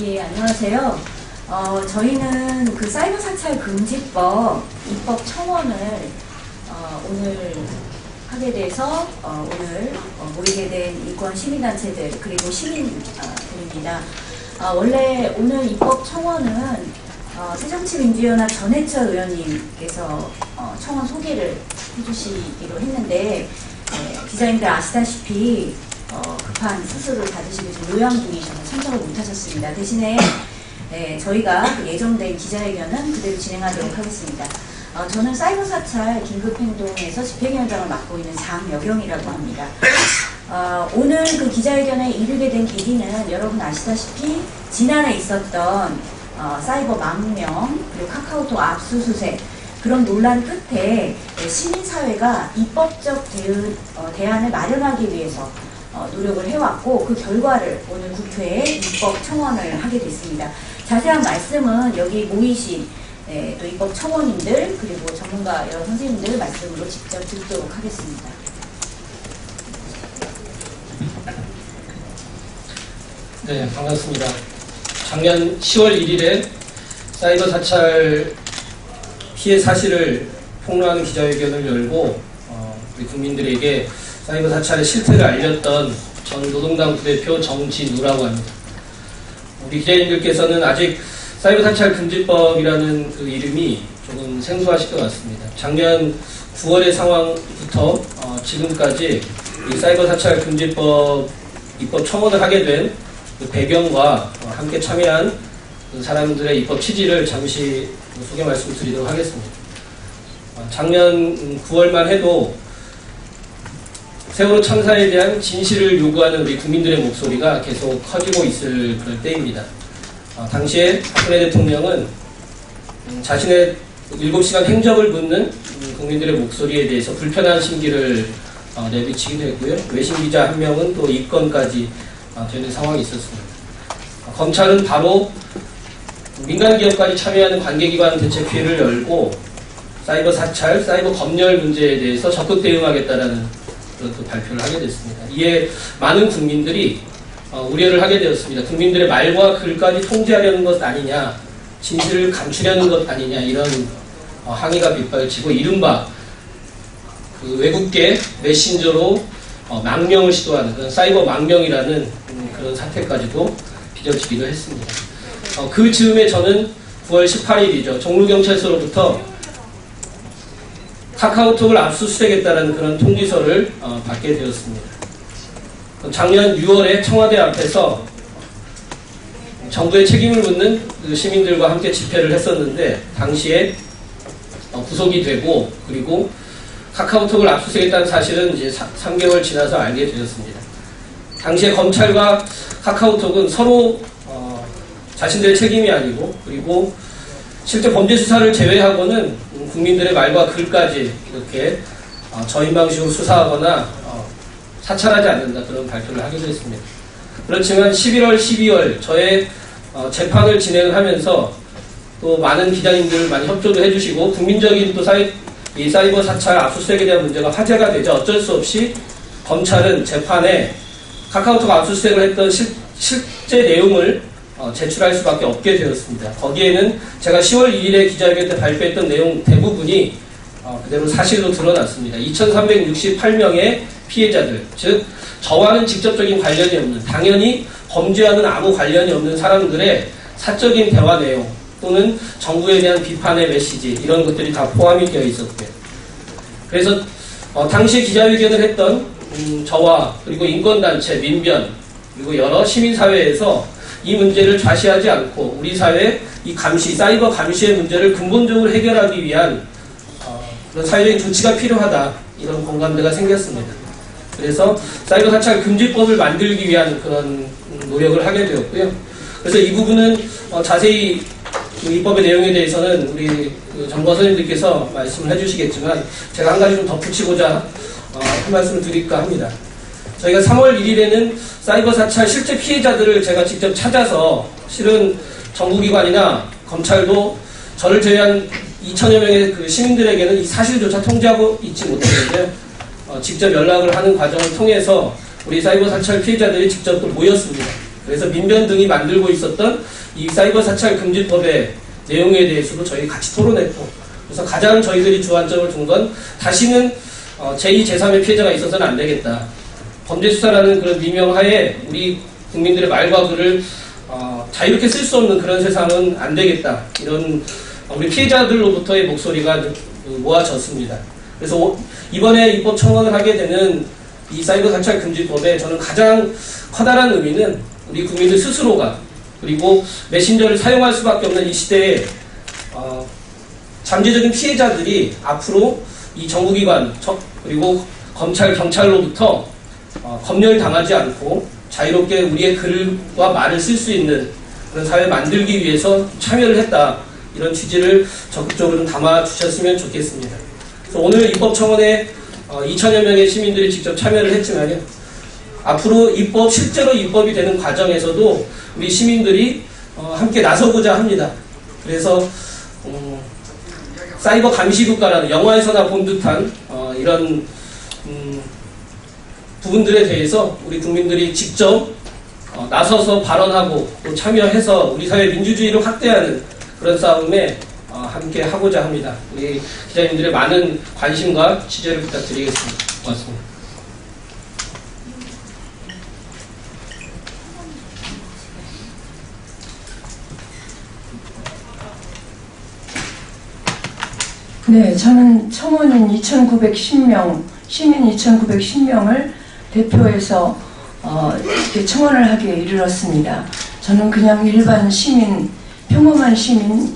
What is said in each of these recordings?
예, 안녕하세요. 저희는 그 사이버 사찰 금지법 입법 청원을 오늘 하게 돼서 오늘 모이게 된 인권 시민단체들 그리고 시민들입니다. 원래 오늘 입법 청원은 새정치민주연합 전해철 의원님께서 청원 소개를 해주시기로 했는데 기자님들 아시다시피 급한 수술을 받으시고 지금 요양 중이셔서 참석을 못하셨습니다. 대신에 저희가 그 예정된 기자회견은 그대로 진행하도록 하겠습니다. 저는 사이버 사찰 긴급행동에서 집행위원장을 맡고 있는 장여경이라고 합니다. 오늘 그 기자회견에 이르게 된 계기는 여러분 아시다시피 지난해 있었던 사이버 망명 그리고 카카오톡 압수수색 그런 논란 끝에 시민사회가 입법적 대안을 마련하기 위해서 노력을 해왔고 그 결과를 오늘 국회에 입법 청원을 하게 됐습니다. 자세한 말씀은 여기 모이신 또 입법 청원인들 그리고 전문가 여러 선생님들 말씀으로 직접 듣도록 하겠습니다. 네, 반갑습니다. 작년 10월 1일에 사이버 사찰 피해 사실을 폭로하는 기자회견을 열고 우리 국민들에게 사이버 사찰의 실태를 알렸던 전 노동당 부대표 정진우라고 합니다. 우리 기자님들께서는 아직 사이버 사찰 금지법이라는 그 이름이 조금 생소하실 것 같습니다. 작년 9월의 상황부터 지금까지 이 사이버 사찰 금지법 입법 청원을 하게 된 그 배경과 함께 참여한 그 사람들의 입법 취지를 잠시 소개 말씀드리도록 하겠습니다. 작년 9월만 해도 세월호 참사에 대한 진실을 요구하는 우리 국민들의 목소리가 계속 커지고 있을 그럴 때입니다. 당시에 박근혜 대통령은 자신의 7시간 행적을 묻는 국민들의 목소리에 대해서 불편한 심기를 내비치기도 했고요. 외신 기자 한 명은 또 입건까지 되는 상황이 있었습니다. 검찰은 바로 민간 기업까지 참여하는 관계기관 대책 회의를 열고 사이버 사찰, 사이버 검열 문제에 대해서 적극 대응하겠다라는 그런 또 발표를 하게 됐습니다. 이에 많은 국민들이 우려를 하게 되었습니다. 국민들의 말과 글까지 통제하려는 것 아니냐, 진실을 감추려는 것 아니냐 이런 항의가 빗발치고 이른바 그 외국계 메신저로 망명을 시도하는 그런 사이버 망명이라는 그런 사태까지도 빚어지기도 했습니다. 그 즈음에 저는 9월 18일이죠. 종로경찰서로부터 카카오톡을 압수수색했다는 그런 통지서를 받게 되었습니다. 작년 6월에 청와대 앞에서 정부의 책임을 묻는 그 시민들과 함께 집회를 했었는데 당시에 구속이 되고 그리고 카카오톡을 압수수색했다는 사실은 이제 3개월 지나서 알게 되었습니다. 당시에 검찰과 카카오톡은 서로 자신들의 책임이 아니고 그리고 실제 범죄 수사를 제외하고는 국민들의 말과 글까지 이렇게 저인 방식으로 수사하거나 사찰하지 않는다 그런 발표를 하기도 했습니다. 그렇지만 11월, 12월 저의 재판을 진행을 하면서 또 많은 기자님들 많이 협조도 해주시고 국민적인 또 이 사이버 사찰 압수수색에 대한 문제가 화제가 되자 어쩔 수 없이 검찰은 재판에 카카오톡 압수수색을 했던 실제 내용을 제출할 수밖에 없게 되었습니다. 거기에는 제가 10월 2일에 기자회견 때 발표했던 내용 대부분이 그대로 사실로 드러났습니다. 2368명의 피해자들, 즉 저와는 직접적인 관련이 없는 당연히 범죄와는 아무 관련이 없는 사람들의 사적인 대화 내용 또는 정부에 대한 비판의 메시지 이런 것들이 다 포함이 되어 있었고요. 그래서 당시 기자회견을 했던 저와 그리고 인권단체, 민변 그리고 여러 시민사회에서 이 문제를 좌시하지 않고 우리 사회 이 감시, 사이버 감시의 문제를 근본적으로 해결하기 위한 그런 사회적인 조치가 필요하다 이런 공감대가 생겼습니다. 그래서 사이버 사찰 금지법을 만들기 위한 그런 노력을 하게 되었고요. 그래서 이 부분은 자세히 입법의 내용에 대해서는 우리 전문가 선생님들께서 말씀을 해주시겠지만 제가 한 가지 좀 덧붙이고자 한 말씀을 드릴까 합니다. 저희가 3월 1일에는 사이버 사찰 실제 피해자들을 제가 직접 찾아서 실은 정부기관이나 검찰도 저를 제외한 2천여 명의 그 시민들에게는 이 사실조차 통지하고 있지 못했는데 직접 연락을 하는 과정을 통해서 우리 사이버 사찰 피해자들이 직접 또 모였습니다. 그래서 민변 등이 만들고 있었던 이 사이버 사찰 금지법의 내용에 대해서도 저희 같이 토론했고, 그래서 가장 저희들이 주안점을 둔 건 다시는 제2, 제3의 피해자가 있어서는 안 되겠다. 범죄수사라는 그런 미명하에 우리 국민들의 말과 글을 자유롭게 쓸 수 없는 그런 세상은 안 되겠다. 이런 우리 피해자들로부터의 목소리가 모아졌습니다. 그래서 이번에 입법 청원을 하게 되는 이 사이버 사찰 금지법에 저는 가장 커다란 의미는 우리 국민들 스스로가, 그리고 메신저를 사용할 수밖에 없는 이 시대에 잠재적인 피해자들이 앞으로 이 정부기관 그리고 검찰, 경찰로부터 검열당하지 않고 자유롭게 우리의 글과 말을 쓸 수 있는 그런 사회를 만들기 위해서 참여를 했다. 이런 취지를 적극적으로 담아 주셨으면 좋겠습니다. 그래서 오늘 입법청원에 2천여 명의 시민들이 직접 참여를 했지만요, 앞으로 실제로 입법이 되는 과정에서도 우리 시민들이 함께 나서고자 합니다. 그래서 사이버 감시국가라는 영화에서나 본 듯한 이런 부분들에 대해서 우리 국민들이 직접 나서서 발언하고 또 참여해서 우리 사회 민주주의를 확대하는 그런 싸움에 함께 하고자 합니다. 우리 기자님들의 많은 관심과 지지를 부탁드리겠습니다. 고맙습니다. 네, 저는 청원인 2,910명, 시민 2,910명을 대표해서 이렇게 청원을 하기에 이르렀습니다. 저는 그냥 일반 시민, 평범한 시민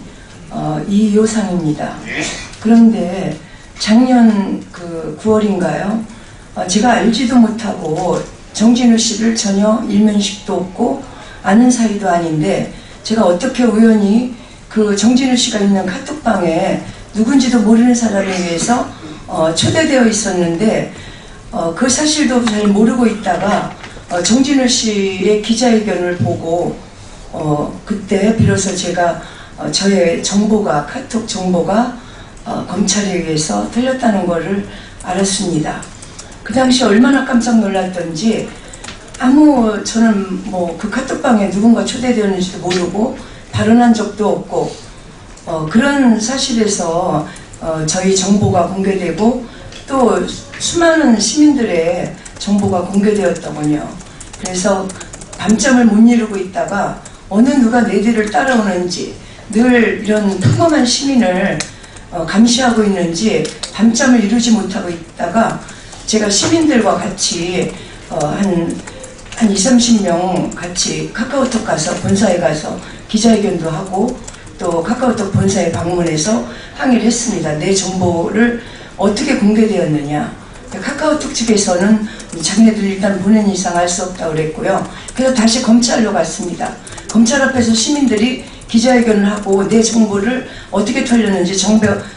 이요상입니다. 그런데 작년 9월인가요? 제가 알지도 못하고 정진우 씨를 전혀 일면식도 없고 아는 사이도 아닌데, 제가 어떻게 우연히 그 정진우 씨가 있는 카톡방에 누군지도 모르는 사람에 의해서 초대되어 있었는데, 그 사실도 잘 모르고 있다가 정진우 씨의 기자회견을 보고 그때 비로소 제가 저의 정보가, 카톡 정보가 검찰에 의해서 틀렸다는 것을 알았습니다. 그 당시 얼마나 깜짝 놀랐던지, 저는 그 카톡방에 누군가 초대되었는지도 모르고 발언한 적도 없고, 그런 사실에서 저희 정보가 공개되고 또 수많은 시민들의 정보가 공개되었더군요. 그래서 밤잠을 못 이루고 있다가 어느 누가 내 뒤를 따라오는지, 늘 이런 평범한 시민을 감시하고 있는지 밤잠을 이루지 못하고 있다가 제가 시민들과 같이 한 20-30명 같이 카카오톡 가서, 본사에 가서 기자회견도 하고 또 카카오톡 본사에 방문해서 항의를 했습니다. 내 정보를 어떻게 공개되었느냐. 카카오톡 측에서는 자기네들 일단 보낸 이상 알 수 없다고 그랬고요. 그래서 다시 검찰로 갔습니다. 검찰 앞에서 시민들이 기자회견을 하고 내 정보를 어떻게 털렸는지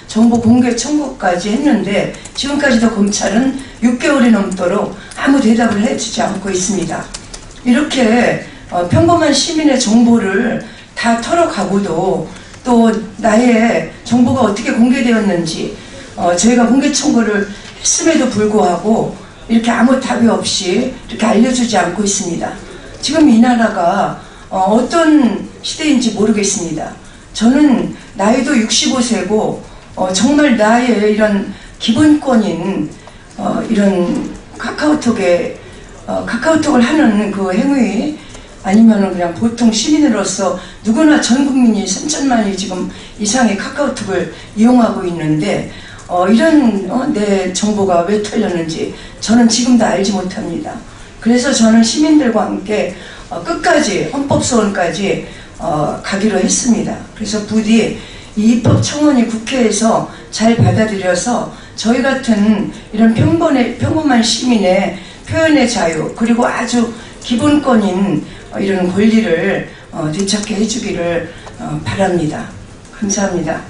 정보 공개 청구까지 했는데, 지금까지도 검찰은 6개월이 넘도록 아무 대답을 해주지 않고 있습니다. 이렇게 평범한 시민의 정보를 다 털어가고도 또 나의 정보가 어떻게 공개되었는지 저희가 공개 청구를 했음에도 불구하고 이렇게 아무 답이 없이 이렇게 알려주지 않고 있습니다. 지금 이 나라가 어떤 시대인지 모르겠습니다. 저는 나이도 65세고 정말 나의 이런 기본권인 이런 카카오톡을 하는 그 행위, 아니면은 그냥 보통 시민으로서 누구나 전 국민이 3천만이 지금 이상의 카카오톡을 이용하고 있는데, 이런 내 정보가 왜 털렸는지 저는 지금도 알지 못합니다. 그래서 저는 시민들과 함께 끝까지 헌법소원까지 가기로 했습니다. 그래서 부디 이 입법청원이 국회에서 잘 받아들여서 저희 같은 이런 평범한 시민의 표현의 자유, 그리고 아주 기본권인 이런 권리를 되찾게 해주기를 바랍니다. 감사합니다.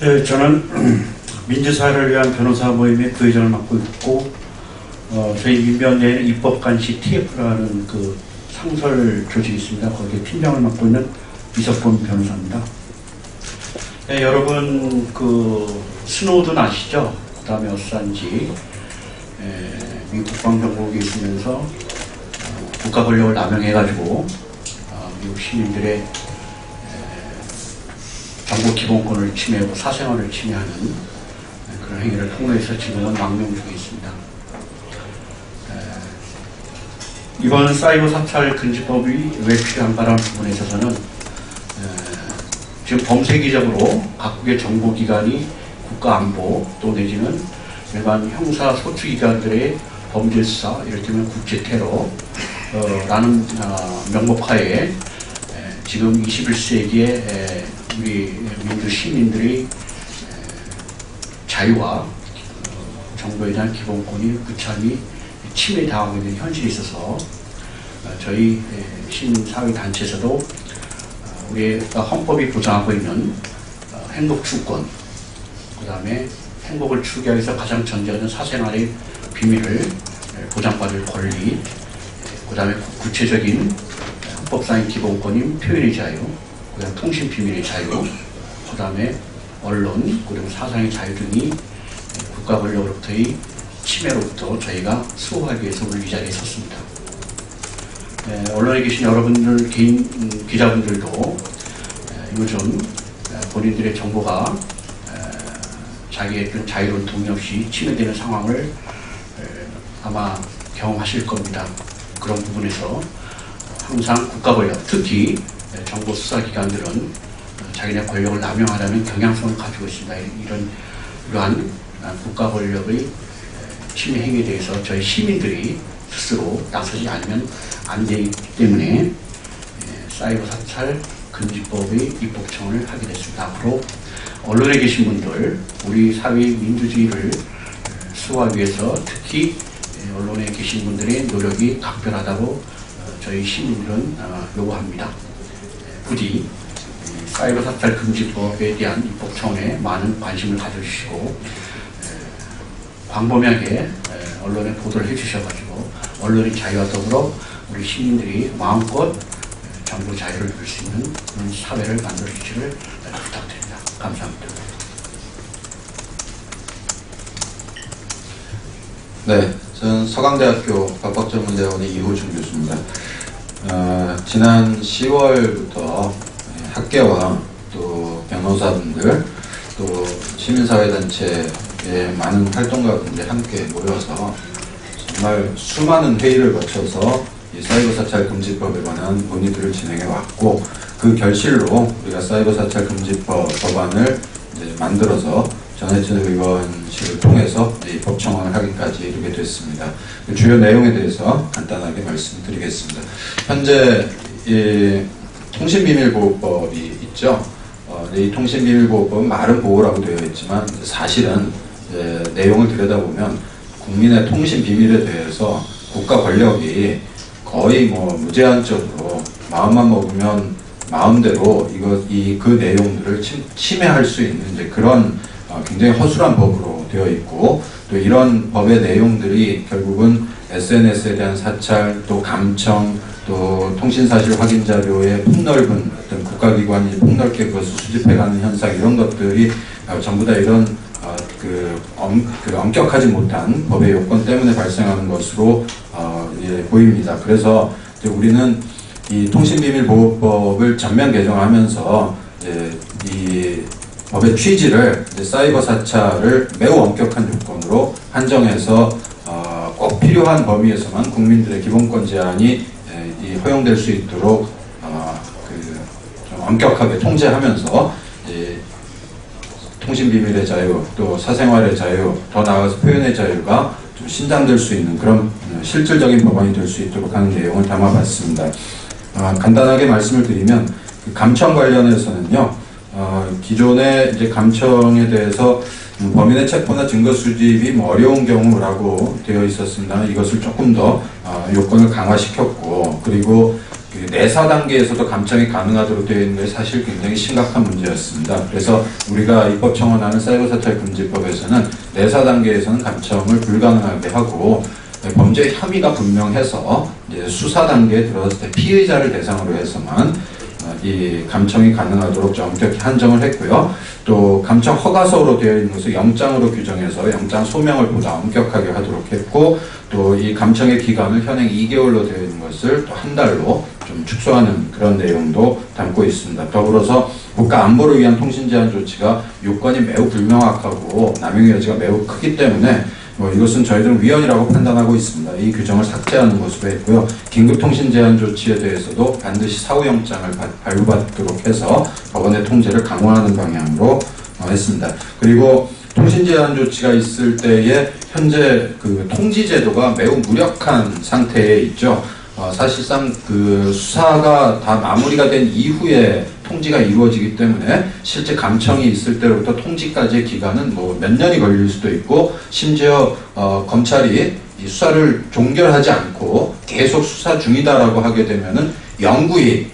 네, 저는 민주사회를 위한 변호사 모임의 부회장을 맡고 있고, 저희 민변의 입법간시 TF라는 그 상설 조직이 있습니다. 거기에 팀장을 맡고 있는 이석범 변호사입니다. 네, 여러분 스노우든 아시죠? 그 다음에 어산지, 미 국방정보국에 있으면서 국가 권력을 남용해가지고 미국 시민들의 정보 기본권을 침해하고 사생활을 침해하는 그런 행위를 폭로해서 지금은 망명 중에 있습니다. 이번 사이버 사찰 금지법이 왜 필요한가라는 부분에 있어서는 지금 범세기적으로 각국의 정보기관이 국가안보 또 내지는 일반 형사 소추기관들의 범죄수사, 이를테면 국제테러 라는 명목하에 지금 21세기에 우리 민주 시민들의 자유와 정보에 대한 기본권이 무참히 침해당하고 있는 현실이 있어서 저희 시민사회단체에서도 우리가 헌법이 보장하고 있는 행복주권, 그 다음에 행복을 추구하기 위해서 가장 전제하는 사생활의 비밀을 보장받을 권리, 그 다음에 구체적인 헌법상의 기본권인 표현의 자유, 그 다음에 통신 비밀의 자유, 그 다음에 언론, 그리고 사상의 자유 등이 국가 권력으로부터의 침해로부터 저희가 수호하기 위해서 오늘 이 자리에 섰습니다. 언론에 계신 여러분들, 개인 기자분들도 요즘 본인들의 정보가 자기의 자유로운 동의 없이 침해되는 상황을 아마 경험하실 겁니다. 그런 부분에서 항상 국가 권력, 특히 정보 수사기관들은 자기네 권력을 남용하려는 경향성을 가지고 있습니다. 이러한 국가 권력의 침해 행위에 대해서 저희 시민들이 스스로 나서지 않으면 안 되기 때문에 사이버 사찰 금지법의 입법 청원을 하게 됐습니다. 앞으로 언론에 계신 분들, 우리 사회의 민주주의를 수호하기 위해서 특히 언론에 계신 분들의 노력이 각별하다고 저희 시민들은 요구합니다. 부디 사이버 사찰 금지법에 대한 입법 청원에 많은 관심을 가져주시고 광범위하게 언론에 보도를 해주셔가지고 언론의 자유와 더불어 우리 시민들이 마음껏 정보 자유를 누릴 수 있는 그런 사회를 만들어 주시기를 부탁드립니다. 감사합니다. 네, 저는 서강대학교 법학전문대학원의 이호준 교수입니다. 지난 10월부터 학계와 또 변호사분들 또 시민사회단체의 많은 활동가분들이 함께 모여서 정말 수많은 회의를 거쳐서 이 사이버 사찰 금지법에 관한 논의들을 진행해 왔고, 그 결실로 우리가 사이버 사찰 금지법 법안을 이제 만들어서 전해진 의원실을 통해서 입법 청원을 하기까지 이르게 됐습니다. 그 주요 내용에 대해서 간단하게 말씀드리겠습니다. 현재 이 통신비밀보호법이 있죠. 이 통신비밀보호법은 말은 보호라고 되어 있지만 사실은 내용을 들여다보면 국민의 통신 비밀에 대해서 국가 권력이 거의 무제한적으로 마음만 먹으면 마음대로 그 내용들을 침해할 수 있는 이제 그런 굉장히 허술한 법으로 되어 있고, 또 이런 법의 내용들이 결국은 SNS에 대한 사찰, 또 감청, 또 통신사실 확인 자료의 폭넓은 어떤 국가기관이 폭넓게 그것을 수집해가는 현상, 이런 것들이 전부 다 이런 엄격하지 못한 법의 요건 때문에 발생하는 것으로 보입니다. 그래서 우리는 이 통신비밀보호법을 전면 개정하면서 이 법의 취지를 사이버 사찰을 매우 엄격한 요건으로 한정해서 꼭 필요한 범위에서만 국민들의 기본권 제한이 허용될 수 있도록 좀 엄격하게 통제하면서 통신비밀의 자유, 또 사생활의 자유, 더 나아가서 표현의 자유가 좀 신장될 수 있는 그런 실질적인 법안이 될 수 있도록 하는 내용을 담아봤습니다. 간단하게 말씀을 드리면 감청 관련해서는요, 기존의 이제 감청에 대해서 범인의 체포나 증거 수집이 어려운 경우라고 되어 있었습니다만, 이것을 조금 더 요건을 강화시켰고, 그리고 내사 단계에서도 감청이 가능하도록 되어 있는 게 사실 굉장히 심각한 문제였습니다. 그래서 우리가 입법 청원하는 사이버 사찰 금지법에서는 내사 단계에서는 감청을 불가능하게 하고, 범죄 혐의가 분명해서 이제 수사 단계에 들어갔을 때 피의자를 대상으로 해서만 이 감청이 가능하도록 좀 엄격히 한정을 했고요. 또 감청 허가서로 되어 있는 것을 영장으로 규정해서 영장 소명을 보다 엄격하게 하도록 했고, 또 이 감청의 기간을 현행 2개월로 되어 있는 것을 또 한 달로 좀 축소하는 그런 내용도 담고 있습니다. 더불어서 국가 안보를 위한 통신 제한 조치가 요건이 매우 불명확하고 남용의 여지가 매우 크기 때문에 이것은 저희들은 위헌이라고 판단하고 있습니다. 이 규정을 삭제하는 것으로 했고요. 긴급통신 제한 조치에 대해서도 반드시 사후영장을 발부받도록 해서 법원의 통제를 강화하는 방향으로 했습니다. 그리고 통신 제한 조치가 있을 때에 현재 그 통지 제도가 매우 무력한 상태에 있죠. 사실상 그 수사가 다 마무리가 된 이후에 통지가 이루어지기 때문에 실제 감청이 있을 때로부터 통지까지의 기간은 뭐 몇 년이 걸릴 수도 있고, 심지어 검찰이 이 수사를 종결하지 않고 계속 수사 중이다라고 하게 되면은 영구히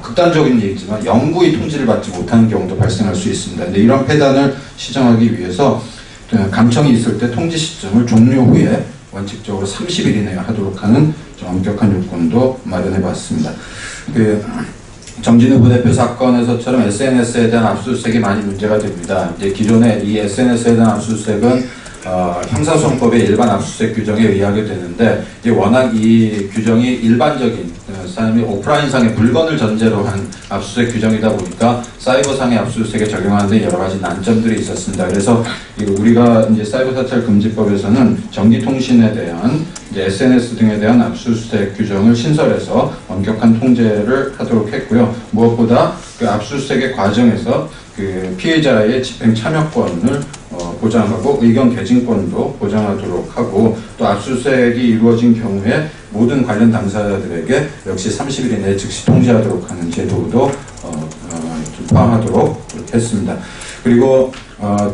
극단적인 얘기지만 영구히 통지를 받지 못하는 경우도 발생할 수 있습니다. 근데 이런 폐단을 시정하기 위해서 감청이 있을 때 통지 시점을 종료 후에 원칙적으로 30일 이내에 하도록 하는 좀 엄격한 요건도 마련해 봤습니다. 정진우 부대표 사건에서처럼 SNS에 대한 압수수색이 많이 문제가 됩니다. 이제 기존에 이 SNS에 대한 압수수색은 형사소송법의 일반 압수수색 규정에 의하게 되는데, 이제 워낙 이 규정이 일반적인 사람이 오프라인상의 물건을 전제로 한 압수수색 규정이다 보니까 사이버상의 압수수색에 적용하는데 여러 가지 난점들이 있었습니다. 그래서 우리가 이제 사이버사찰금지법에서는 전기통신에 대한 이제 SNS 등에 대한 압수수색 규정을 신설해서 엄격한 통제를 하도록 했고요. 무엇보다 그 압수수색의 과정에서 그 피해자의 집행 참여권을 보장하고 의견 개진권도 보장하도록 하고, 또 압수수색이 이루어진 경우에 모든 관련 당사자들에게 역시 30일 이내에 즉시 통지하도록 하는 제도도 포함하도록 했습니다. 그리고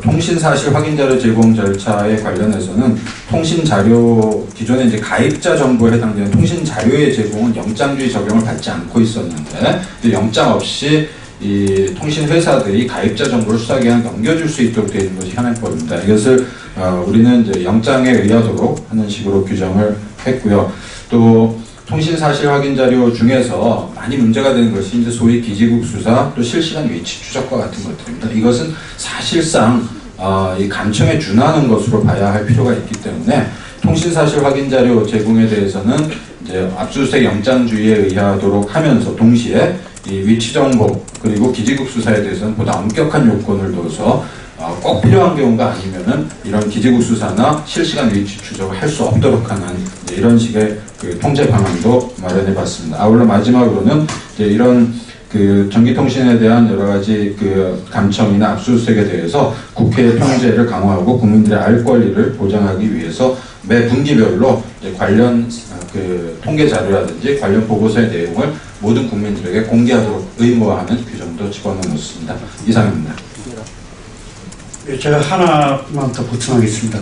통신사실 확인자료 제공 절차에 관련해서는 통신자료, 기존에 이제 가입자 정보에 해당되는 통신자료의 제공은 영장주의 적용을 받지 않고 있었는데, 영장 없이 이 통신회사들이 가입자 정보를 수사기관에 넘겨줄 수 있도록 되어 있는 것이 현행법입니다. 이것을 우리는 이제 영장에 의하도록 하는 식으로 규정을 했고요. 또 통신사실 확인 자료 중에서 많이 문제가 되는 것이 이제 소위 기지국 수사, 또 실시간 위치 추적과 같은 것들입니다. 이것은 사실상 이 감청에 준하는 것으로 봐야 할 필요가 있기 때문에 통신사실 확인 자료 제공에 대해서는 이제 압수수색 영장주의에 의하도록 하면서 동시에 이 위치 정보 그리고 기지국 수사에 대해서는 보다 엄격한 요건을 둬서 꼭 필요한 경우가 아니면은 이런 기지국 수사나 실시간 위치 추적을 할 수 없도록 하는 이런 식의 그 통제 방안도 마련해봤습니다. 아울러 마지막으로는 이제 이런 그 전기통신에 대한 여러 가지 그 감청이나 압수수색에 대해서 국회의 통제를 강화하고 국민들의 알 권리를 보장하기 위해서 매 분기별로 이제 관련 그 통계 자료라든지 관련 보고서의 내용을 모든 국민들에게 공개하도록 의무화하는 규정도 집어넣었습니다. 이상입니다. 제가 하나만 더 보충하겠습니다.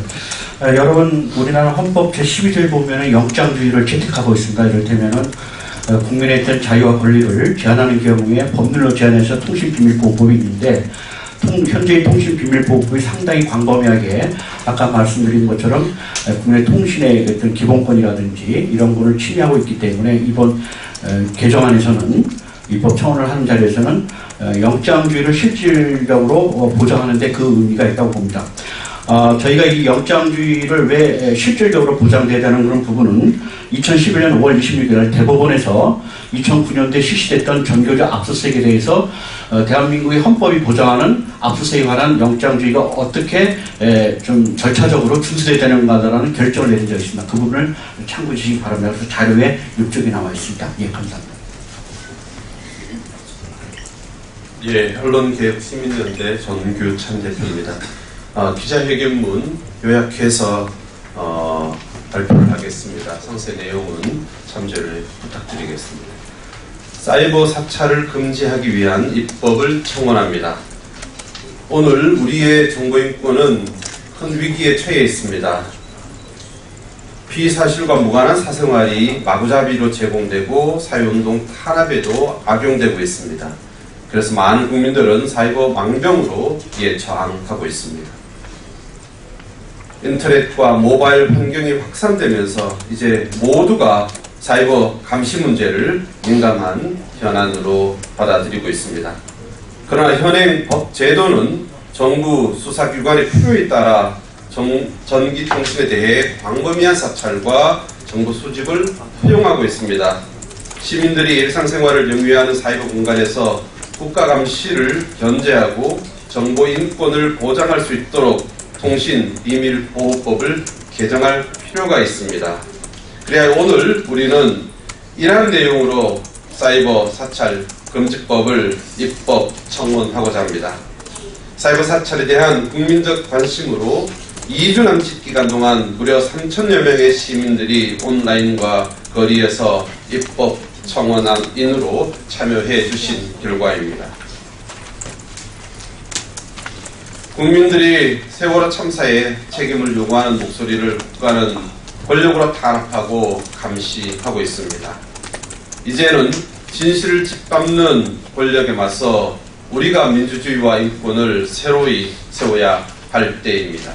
여러분, 우리나라 헌법 제12조에 보면 영장주의를 채택하고 있습니다. 이를테면은 국민의 어떤 자유와 권리를 제한하는 경우에 법률로 제한해서 통신비밀보호법이 있는데, 현재의 통신비밀보호법이 상당히 광범위하게 아까 말씀드린 것처럼 국민의 통신의 어떤 기본권이라든지 이런 거를 침해하고 있기 때문에 이번 개정안에서는 입법 청원을 하는 자리에서는 영장주의를 실질적으로 보장하는 데 그 의미가 있다고 봅니다. 저희가 이 영장주의를 왜 실질적으로 보장돼야 되는 그런 부분은 2011년 5월 26일 대법원에서 2009년도에 실시됐던 전교조 압수수색에 대해서 대한민국의 헌법이 보장하는 압수수색에 관한 영장주의가 어떻게 좀 절차적으로 준수돼야 되는가라는 결정을 내린 적이 있습니다. 그 부분을 참고해 주시기 바랍니다. 그래서 자료에 육적이 나와 있습니다. 예, 감사합니다. 예, 언론개혁시민연대 전규찬 대표입니다. 기자회견문 요약해서 발표를 하겠습니다. 상세 내용은 참조를 부탁드리겠습니다. 사이버 사찰을 금지하기 위한 입법을 청원합니다. 오늘 우리의 정보인권은 큰 위기에 처해 있습니다. 피사실과 무관한 사생활이 마구잡이로 제공되고 사회운동 탄압에도 악용되고 있습니다. 그래서 많은 국민들은 사이버 망병으로 이에 저항하고 있습니다. 인터넷과 모바일 환경이 확산되면서 이제 모두가 사이버 감시 문제를 민감한 현안으로 받아들이고 있습니다. 그러나 현행 법 제도는 정부 수사기관의 필요에 따라 전기통신에 대해 광범위한 사찰과 정보 수집을 허용하고 있습니다. 시민들이 일상생활을 영위하는 사이버 공간에서 국가 감시를 견제하고 정보 인권을 보장할 수 있도록 통신비밀보호법을 개정할 필요가 있습니다. 그래야 오늘 우리는 이러한 내용으로 사이버 사찰 금지법을 입법 청원하고자 합니다. 사이버 사찰에 대한 국민적 관심으로 2주 남짓 기간 동안 무려 3,000여 명의 시민들이 온라인과 거리에서 입법 청원인으로 참여해 주신 결과입니다. 국민들이 세월호 참사에 책임을 요구하는 목소리를 국가는 권력으로 탄압하고 감시하고 있습니다. 이제는 진실을 짓밟는 권력에 맞서 우리가 민주주의와 인권을 새로이 세워야 할 때입니다.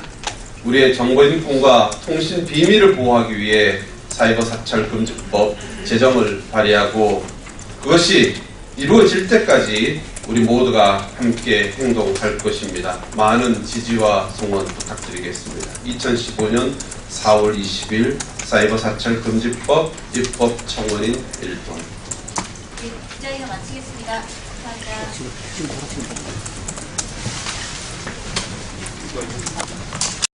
우리의 정보인권과 통신 비밀을 보호하기 위해 사이버 사찰 금지법 제정을 발의하고 그것이 이루어질 때까지 우리 모두가 함께 행동할 것입니다. 많은 지지와 성원 부탁드리겠습니다. 2015년 4월 20일 사이버 사찰 금지법 입법 청원인 1동. 네, 기자회견 마치겠습니다. 감사합니다.